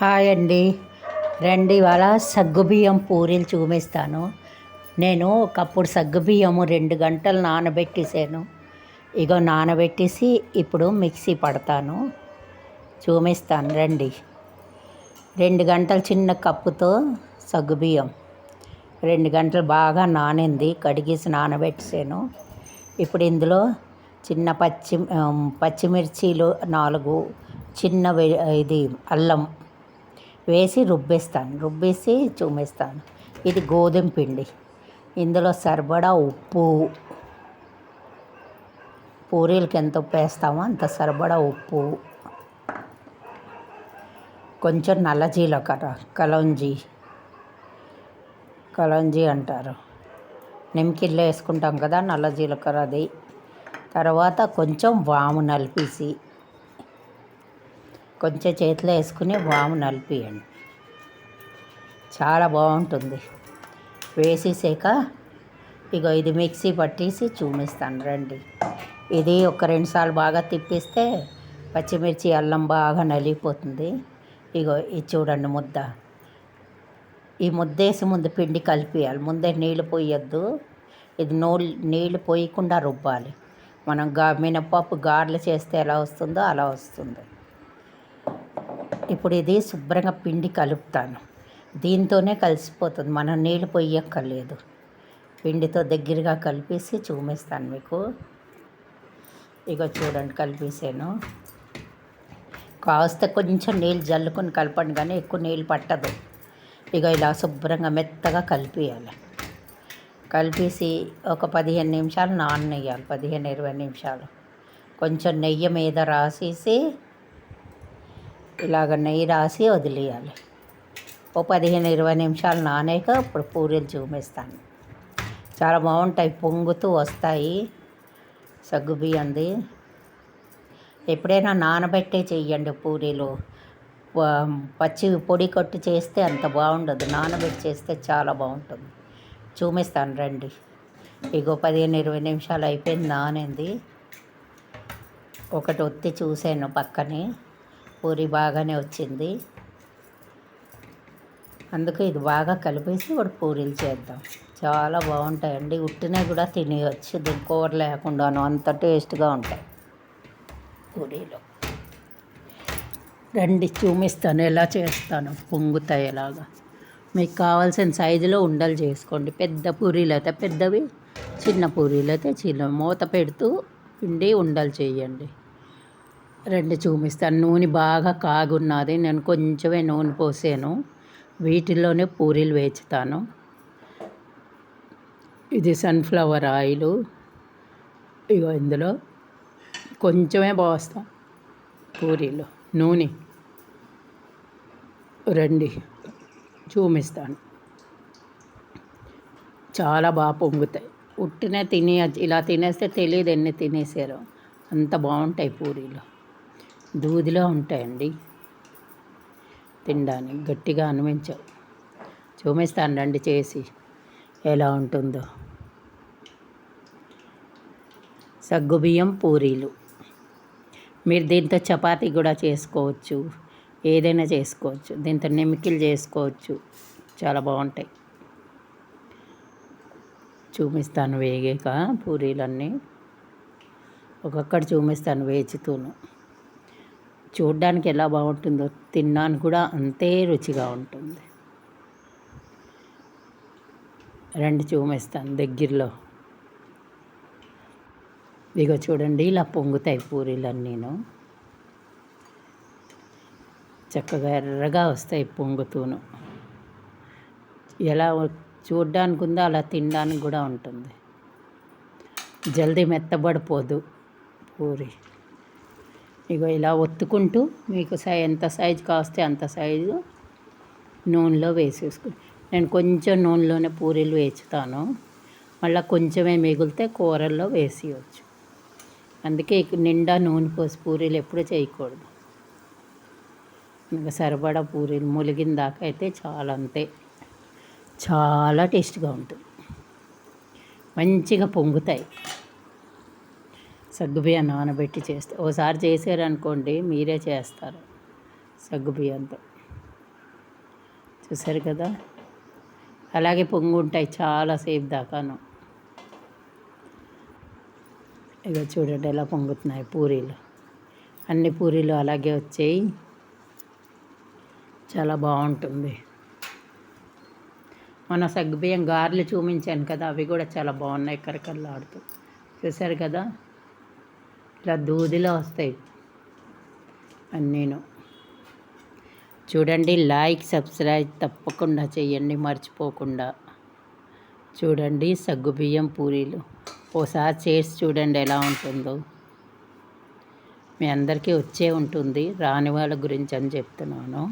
Hi అండి. రండి ఇవాళ సగ్గుబియ్యం పూరీలు చూపిస్తాను. నేను ఒకప్పుడు సగ్గుబియ్యము 2 గంటలు నానబెట్టేసాను. ఇగో నానబెట్టేసి ఇప్పుడు మిక్సీ పడతాను. చూపిస్తాను రండి. 2 గంటలు చిన్న కప్పుతో సగ్గుబియ్యం 2 గంటలు బాగా నానింది, కడిగేసి నానబెట్టేసాను. ఇప్పుడు ఇందులో చిన్న పచ్చిమిర్చీలు 4 చిన్న ఇది అల్లం వేసి రుబ్బేసి చూపిస్తాను. ఇది గోధుమ పిండి, ఇందులో సరిపడా ఉప్పు, పూరీలకి ఎంత ఉప్పు వేస్తామో అంత సరిపడా ఉప్పు, కొంచెం నల్ల జీలకర్ర, కలంజీ అంటారు, నిమ్మకిల్లో వేసుకుంటాం కదా నల్ల జీలకర్ర అది. తర్వాత కొంచెం వాము నలిపేసి, కొంచెం చేతిలో వేసుకుని వాము నలిపియండి, చాలా బాగుంటుంది. వేసేసాక ఇగో ఇది మిక్సీ పట్టేసి చూపిస్తాను రండి. ఇది ఒక 2 సార్లు బాగా తిప్పిస్తే పచ్చిమిర్చి అల్లం బాగా నలిగిపోతుంది. ఇగో ఇది చూడండి ముద్ద. ఈ ముద్దేసి ముందు పిండి కలిపేయాలి, ముందే నీళ్ళు పోయొద్దు. ఇది నీళ్ళు పోయకుండా రుబ్బాలి. మనం మినపప్పు గారెలు చేస్తే ఎలా వస్తుందో అలా వస్తుంది. ఇప్పుడు ఇది శుభ్రంగా పిండి కలుపుతాను. దీంతోనే కలిసిపోతుంది, మనం నీళ్ళు పొయ్యక్కర్లేదు. పిండితో దగ్గరగా కలిపేసి చూపిస్తాను మీకు. ఇగో చూడండి కలిపేసాను. కాస్త కొంచెం నీళ్ళు జల్లుకొని కలపండి, కానీ ఎక్కువ నీళ్ళు పట్టదు. ఇక ఇలా శుభ్రంగా మెత్తగా కలిపేయాలి. కలిపేసి ఒక 15 నిమిషాలు నాననియ్యాలి, 15-20 నిమిషాలు. కొంచెం నెయ్యి మీద రాసేసి ఇలాగ నెయ్యి రాసి వదిలేయాలి. ఓ 15-20 నిమిషాలు నానాక ఇప్పుడు పూరీలు చూపిస్తాను. చాలా బాగుంటాయి, పొంగుతూ వస్తాయి సగ్గుబియ్యంది. ఎప్పుడైనా నానబెట్టే చెయ్యండి పూరీలు. పచ్చి పొడి కొట్టి చేస్తే అంత బాగుండదు, నానబెట్టి చేస్తే చాలా బాగుంటుంది. చూపిస్తాను రండి. ఇగో 15-20 నిమిషాలు అయిపోయింది, నానింది. ఒకటి ఒత్తి చూసాను పక్కనే, పూరి బాగానే వచ్చింది. అందుకే ఇది బాగా కలిపేసి ఇప్పుడు పూరీలు చేద్దాం. చాలా బాగుంటాయండి, ఉట్టినే కూడా తినేయచ్చు, దీని కూర లేకుండాను అంత టేస్ట్గా ఉంటాయి పూరీలు. రండి చూపిస్తాను ఎలా చేస్తాను, పొంగుతాయి ఎలాగా. మీకు కావాల్సిన సైజులో ఉండలు చేసుకోండి. పెద్ద పూరీలు అయితే పెద్దవి, చిన్న పూరీలు అయితే చిన్న. మూత పెడుతూ పిండి ఉండలు చేయండి. రండి చూపిస్తాను. నూనె బాగా కాగున్నది, నేను కొంచెమే నూనె పోసాను. వీటిల్లోనే పూరీలు వేచుతాను. ఇది సన్ఫ్లవర్ ఆయిల్. ఇగో ఇందులో కొంచెమే పోస్తాం పూరీలు నూనె. రండి చూపిస్తాను. చాలా బాగా పొంగుతాయి, ఉట్టినే తినేయచ్చు. ఇలా తినేస్తే తెలియదు ఎన్ని తినేసారో, అంత బాగుంటాయి పూరీలు. దూదిలో ఉంటాయండి, తినడానికి గట్టిగా అనిపించవు. చూపిస్తాను రండి చేసి ఎలా ఉంటుందో. సగ్గుబియ్యం పూరీలు మీరు దీంతో చపాతీ కూడా చేసుకోవచ్చు, ఏదైనా చేసుకోవచ్చు. దీంతో నిమ్మకిలు చేసుకోవచ్చు, చాలా బాగుంటాయి. చూపిస్తాను వేగాక పూరీలన్నీ ఒక్కొక్కటి చూపిస్తాను వేచుతూను. చూడ్డానికి ఎలా బాగుంటుందో తిన్నాను కూడా అంతే రుచిగా ఉంటుంది. రండి చూపిస్తాను దగ్గరలో. ఇగో చూడండి ఇలా పొంగుతాయి పూరీలన్నీను, చక్కగా ఎర్రగా వస్తాయి పొంగుతూను. ఎలా చూడ్డానికి ఉందో అలా తినడానికి కూడా ఉంటుంది. జల్దీ మెత్తబడిపోదు పూరి. ఇగో ఇలా ఒత్తుకుంటూ మీకు ఎంత సైజు కాస్తే అంత సైజు నూనెలో వేసేసుకుని, నేను కొంచెం నూనెలోనే పూరీలు వేచుతాను. మళ్ళీ కొంచెమే మిగిలితే కూరల్లో వేసేయచ్చు. అందుకే నిండా నూనె పోసి పూరీలు ఎప్పుడు చేయకూడదు. ఇంకా సరిపడా పూరీలు ములిగిన దాకా అయితే చాలా, అంతే. చాలా టేస్ట్గా ఉంటుంది, మంచిగా పొంగుతాయి. సగ్గుబియ్యం నానబెట్టి చేస్తే, ఓసారి చేసారనుకోండి మీరే చేస్తారు సగ్గుబియ్యంతో. చూసారు కదా, అలాగే పొంగుంటాయి చాలాసేపు దాకాను. ఇక చూడండి ఎలా పొంగుతున్నాయి పూరీలు. అన్ని పూరీలు అలాగే వచ్చాయి. చాలా బాగుంటుంది. మన సగ్గుబియ్యం గారెలు చూపించాను కదా, అవి కూడా చాలా బాగున్నాయి కరకరలాడుతూ. చూసారు కదా, ఇలా దూదిలో వస్తాయి అన్నీను. చూడండి, లైక్ సబ్స్క్రైబ్ తప్పకుండా చేయండి మర్చిపోకుండా. చూడండి సగ్గుబియ్యం పూరీలు ఓసారి చేసి చూడండి ఎలా ఉంటుందో. మీ అందరికీ వచ్చే ఉంటుంది, రాని వాళ్ళ గురించి అని చెప్తున్నాను.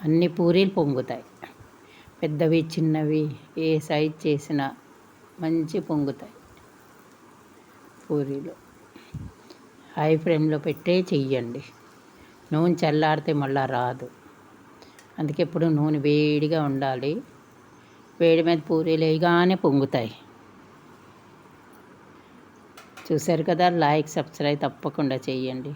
అన్ని పూరీలు పొంగుతాయి, పెద్దవి చిన్నవి ఏ సైజ్ చేసినా మంచి పొంగుతాయి పూరీలు. హై ఫ్లేమ్లో పెట్టే చెయ్యండి. నూనె చల్లారితే మళ్ళీ రాదు, అందుకే ఎప్పుడు నూనె వేడిగా ఉండాలి. వేడి మీద పూరీలు వేయగానే పొంగుతాయి. చూశారు కదా, లైక్ సబ్స్క్రైబ్ తప్పకుండా చేయండి.